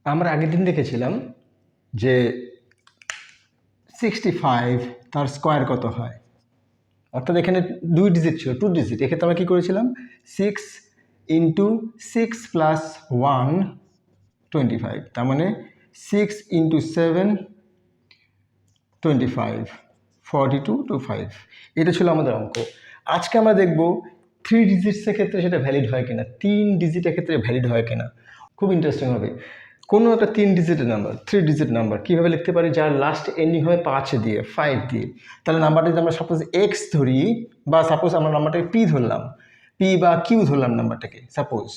আমরা আগের দিন দেখেছিলাম যে 65 তার স্কোয়ার কত হয়, অর্থাৎ এখানে 2 ডিজিট ছিল, 2 ডিজিট। এক্ষেত্রে আমরা কী করেছিলাম, 6 ইন্টু 6 প্লাস 1 25, তার মানে 6 ইন্টু 7 25, 42 to 5। এটা ছিল আমাদের অঙ্ক। আজকে আমরা দেখব 3 ডিজিটসের ক্ষেত্রে সেটা ভ্যালিড হয় কিনা, 3 ডিজিটের ক্ষেত্রে ভ্যালিড হয় কিনা। খুব ইন্টারেস্টিং হবে। কোনো একটা 3 ডিজিটের নাম্বার, 3 ডিজিট নাম্বার কীভাবে লিখতে পারি, যার লাস্ট এন্ডিং হয় 5 দিয়ে, 5 দিয়ে। তাহলে নাম্বারটা যদি আমরা সাপোজ এক্স ধরি, বা সাপোজ আমরা নাম্বারটাকে পি ধরলাম, পি বা কিউ ধরলাম নাম্বারটাকে সাপোজ,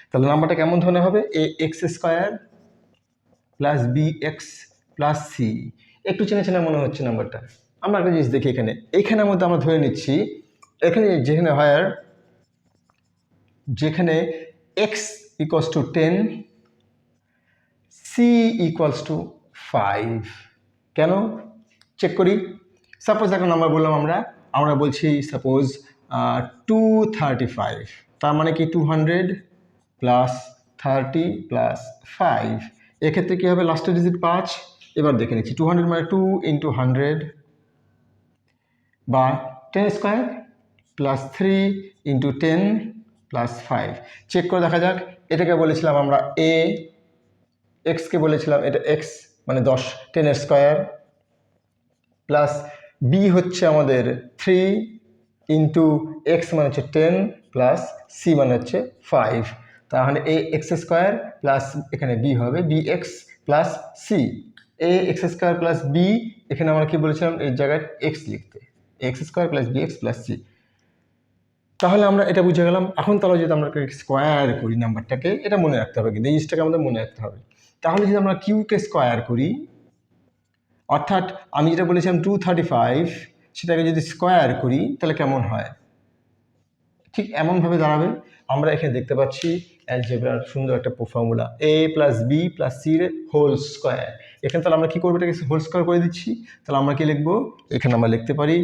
তাহলে নাম্বারটা কেমন ধরনের হবে, A x square plus B x plus C. একটু চেনা চেনা মনে হচ্ছে নাম্বারটা। আমরা একটা জিনিস দেখি, এইখানের মধ্যে আমরা ধরে নিচ্ছি, এখানে যেখানে X equals to 10, C equals to 5। কেন চেক করি। সাপোজ একটা নাম্বার বললাম, আমরা বলছি সাপোজ 235, তার মানে কি 200 প্লাস 30 প্লাস 5। এক্ষেত্রে কী হবে, লাস্টের ডিজিট 5। এবার দেখে নিচ্ছি, 200 মানে 2 ইন্টু 100 বা 10 স্কোয়ার প্লাস 3 ইন্টু 10 প্লাস 5। চেক করে দেখা যাক। এটাকে বলেছিলাম আমরা এ, এক্সকে বলেছিলাম এটা এক্স মানে 10, 10 স্কোয়ার প্লাস বি হচ্ছে আমাদের 3 ইন্টু এক্স মানে হচ্ছে 10 প্লাস সি মানে হচ্ছে 5। তাহলে এ এক্স স্কোয়ার প্লাস এখানে বি হবে B x plus C. A x square plus B, এখানে আমরা কি বলেছিলাম এই জায়গায় এক্স লিখতে, X square plus B x plus C. তাহলে আমরা এটা বুঝে গেলাম। এখন তাহলে যদি আমরা স্কোয়ার করি নাম্বারটাকে, এটা মনে রাখতে হবে, কিন্তু এই জিনিসটাকে আমাদের মনে রাখতে হবে। তাহলে যদি আমরা কিউকে স্কোয়ার করি, অর্থাৎ আমি যেটা বলেছিলাম 235, সেটাকে যদি স্কোয়ার করি তাহলে কেমন হয়, ঠিক এমনভাবে দাঁড়াবে। আমরা এখানে দেখতে পাচ্ছি অ্যালজেব্রার সুন্দর একটা ফর্মুলা, এ প্লাস বি প্লাস সি এর হোল স্কোয়ার। এখানে তাহলে আমরা কী করবো, এটাকে হোল স্কোয়ার করে দিচ্ছি। তাহলে আমরা কি লিখবো, এখানে আমরা লিখতে পারি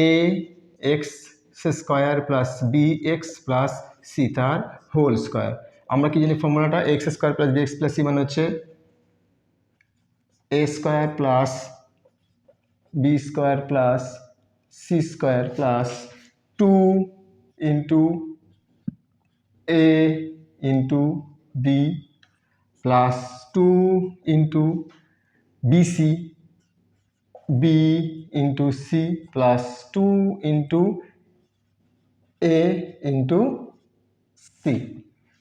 A x square plus B x plus C তার হোল স্কোয়ার। আমরা কি জানি ফর্মুলাটা, x square plus B x plus C মানে হচ্ছে A square plus B square plus C square plus 2 into A into B plus 2 into BC B into C plus 2 into A into C.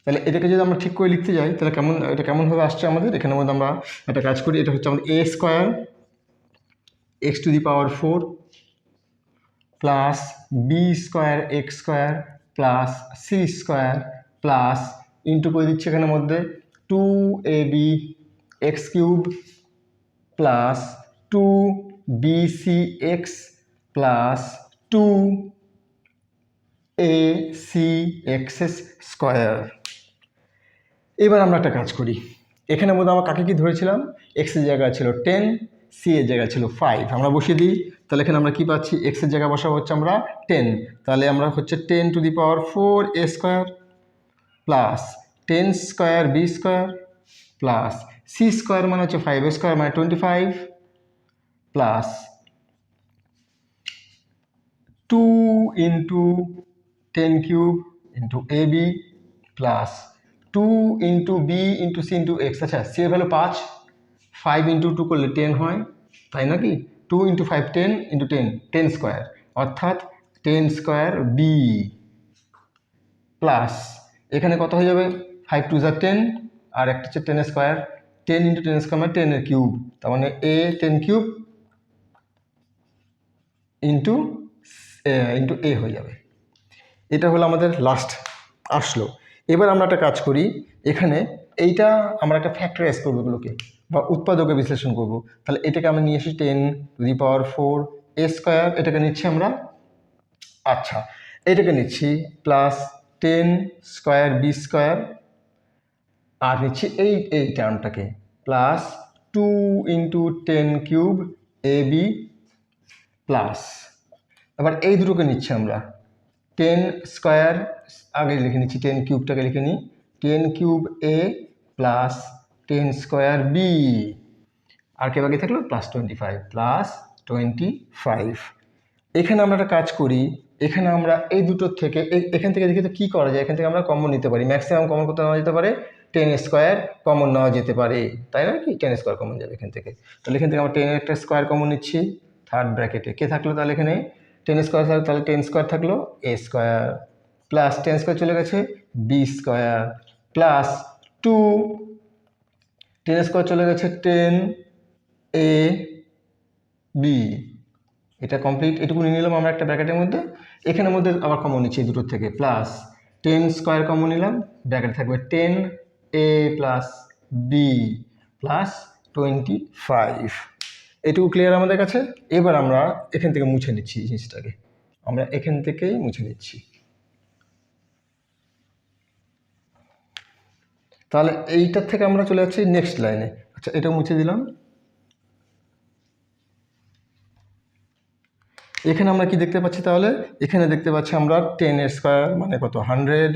তাহলে এটাকে যদি আমরা ঠিক করে লিখতে যাই, তাহলে এটা কেমনভাবে আসছে আমাদের। এখানের মধ্যে আমরা একটা কাজ করি, এটা হচ্ছে আমাদের A square x to the power 4 plus B square x square plus C square plus into করে দিচ্ছি এখানের মধ্যে 2ab x cube plus 2bc x plus 2ac x square. এবার আমরা একটা কাজ করি, এখানের মধ্যে আমরা কাকে কি ধরেছিলাম, এক্সের জায়গায় ছিল 10, সি এর জায়গায় ছিল 5, আমরা বসিয়ে দিই। তাহলে এখানে আমরা কি পাচ্ছি, এক্সের জায়গায় বসাবো হচ্ছে আমরা 10, তাহলে আমরা হচ্ছে 10 to the power 4 A square plus 10 square B square plus C square মানে হচ্ছে 5 স্কোয়ার মানে 25 plus 2 into 10 cube into A B plus 2 into B into C into x. আচ্ছা, সি এর ভ্যালু 5, 5 ইন্টু 2 করলে 10 হয়, তাই নাকি। 2 ইন্টু 5 10 ইন্টু 10, 10 স্কোয়ার, অর্থাৎ 10 স্কোয়ার বি প্লাস এখানে কত হয়ে যাবে, 5 টু যা 10 আর একটা হচ্ছে 10 স্কোয়ার, 10 ইন্টু 10 স্কোয়ার মানে 10 এর কিউব, তার মানে এ 10 কিউব ইন্টু ইন্টু এ হয়ে যাবে। এটা হলো আমাদের লাস্ট আসলো। এবার আমরা একটা কাজ করি, এখানে এইটা আমরা একটা ফ্যাক্টরাইজ করবো এগুলোকে, বা উৎপাদকে বিশ্লেষণ করব। তাহলে এটাকে আমরা নিয়ে AC 10 to the power 4 A square, এটাকে নিচ্ছি আমরা। আচ্ছা, এটাকে নিচ্ছি প্লাস 10 স্কোয়ার বি স্কোয়ার, আর নিচ্ছি এই টার্মটাকে প্লাস 2 ইন্টু 10 কিউব এ বি প্লাস, এবার এই দুটোকে নিচ্ছি আমরা 10 স্কোয়ার, আগে লিখে নিচ্ছি 10 কিউবটাকে লিখে নিই, 10 কিউব এ প্লাস টেন স্কোয়ার বি, আর কে বাকি থাকলো +25 এখানে আমরা একটা কাজ করি, এখানে আমরা এই দুটোর থেকে এখান থেকে দেখি তো কী করা যায়, এখান থেকে আমরা কমন নিতে পারি, ম্যাক্সিমাম কমন করতে নেওয়া যেতে পারে, টেন স্কোয়ার কমন নেওয়া যেতে পারে, তাই না কি, টেন স্কোয়ার কমন যাবে এখান থেকে। তাহলে এখান থেকে আমরা টেনের একটা স্কোয়ার কমন নিচ্ছি, থার্ড ব্র্যাকেটে কে থাকলো তাহলে এখানে টেন স্কোয়ার থাকলো, তাহলে টেন স্কোয়ার থাকলো A square, plus ten square চলে গেছে B square, plus 2 ten square চলে গেছে 10 এ বি, এটা কমপ্লিট। এটুকু নিয়ে নিলাম আমরা একটা ব্র্যাকেটের মধ্যে, এখানের মধ্যে আবার কমন নিচ্ছি দুটোর থেকে, প্লাস 10 স্কোয়ার কমন নিলাম, ব্র্যাকেট থাকবে 10 এ প্লাস বি প্লাস 25। এটুকু ক্লিয়ার আমাদের কাছে। এবার আমরা এখান থেকে মুছে নিচ্ছি জিনিসটাকে, আমরা এখান থেকেই মুছে নিচ্ছি। তাহলে এইটার থেকে আমরা চলে যাচ্ছি নেক্সট লাইনে। আচ্ছা, এটা মুছে দিলাম। এখানে আমরা কি দেখতে পাচ্ছি তাহলে, এখানে দেখতে পাচ্ছি আমরা 10 এর স্কোয়ার মানে কত 100,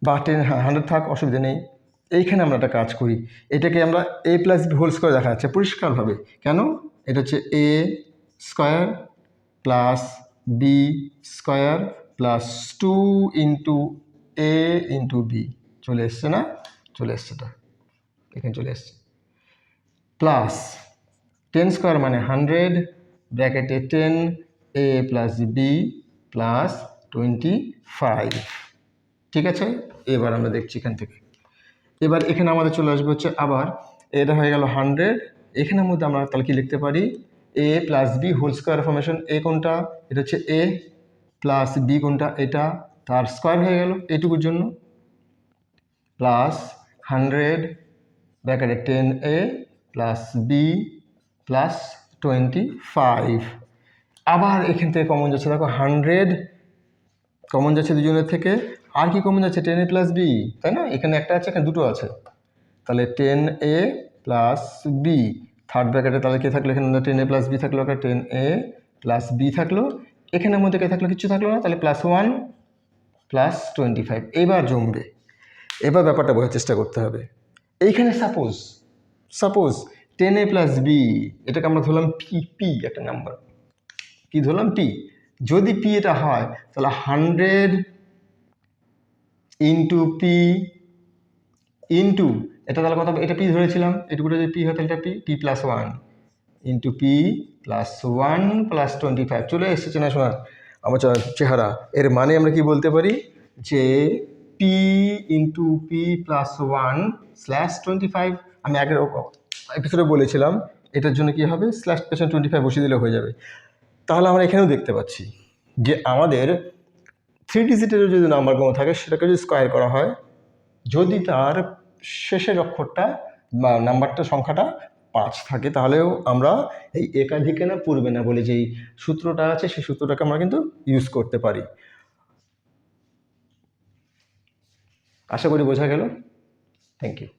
বা 10 100 থাক, অসুবিধা নেই। এইখানে আমরা একটা কাজ করি, এটাকে আমরা A plus B whole square দেখা যাচ্ছে পরিষ্কারভাবে, কেন, এটা হচ্ছে A square plus B square plus 2 into A into B, চলে এসছে না, চলে এসছে, এটা এখানে চলে এসছে, প্লাস 10 স্কোয়ার মানে 100, ব্র্যাকেটে 10 এ প্লাস বি প্লাস 25। ঠিক আছে, এবার আমরা দেখছি এখান থেকে, এবার এখানে আমাদের চলে আসবে হচ্ছে আবার, এটা হয়ে গেল 100, এখানের মধ্যে আমরা তাহলে কি লিখতে পারি, A plus B whole square formation, এ কোনটা, এটা হচ্ছে এ, প্লাস বি কোনটা, এটা, তার স্কোয়ার হয়ে গেল এইটুকুর জন্য, প্লাস 100 ব্র্যাকেটে 10 এ প্লাস বি প্লাস 25। আবার এখান থেকে কমন যাচ্ছে, দেখো 100 কমন যাচ্ছে দুজনের থেকে, আর কি কমন যাচ্ছে 10 এ প্লাস বি, তাই না, এখানে একটা আছে এখানে দুটো আছে, তাহলে 10 এ প্লাস বি, থার্ড ব্র্যাকেটে তাহলে কে থাকলো এখানে 10 এ প্লাস বি থাকলো, একটা 10 এ প্লাস বি থাকলো, এখানের মধ্যে কে থাকলো, কিছু থাকলো না, তাহলে +1 প্লাস 25। এবার জমবে, এবার ব্যাপারটা বোঝার চেষ্টা করতে হবে। এইখানে সাপোজ 10 এ প্লাস বি, এটাকে আমরা ধরলাম পি একটা নাম্বার, কি ধরলাম পি, যদি পি এটা হয় তাহলে 100 ইন্টু পি ইন্টু এটা, তাহলে কথা এটা পি ধরেছিলাম, এটুকুটা যদি পি হয় তাহলে এটা P plus 1 into P plus 1 plus 25, চলে এসেছে না শোনা আমার চেহারা। এর মানে আমরা কি বলতে পারি যে P into P plus 1 slash 25, আমি আগের এপিসোডে বলেছিলাম এটার জন্য কি হবে, স্ল্যাশ পেছনে 25 বসিয়ে দিলে হয়ে যাবে। তাহলে আমরা এখানেও দেখতে পাচ্ছি যে আমাদের 3 ডিজিটের যদি নাম্বার কোনো থাকে সেটাকে যদি স্কোয়ার করা হয়, যদি তার শেষের অক্ষরটা বা নাম্বারটা সংখ্যাটা 5 থাকে, তাহলেও আমরা এই একাধিকে না পূর্বে না বলে যেই সূত্রটা আছে সেই সূত্রটাকে আমরা কিন্তু ইউজ করতে পারি। আশা করি বোঝা গেল। Thank you.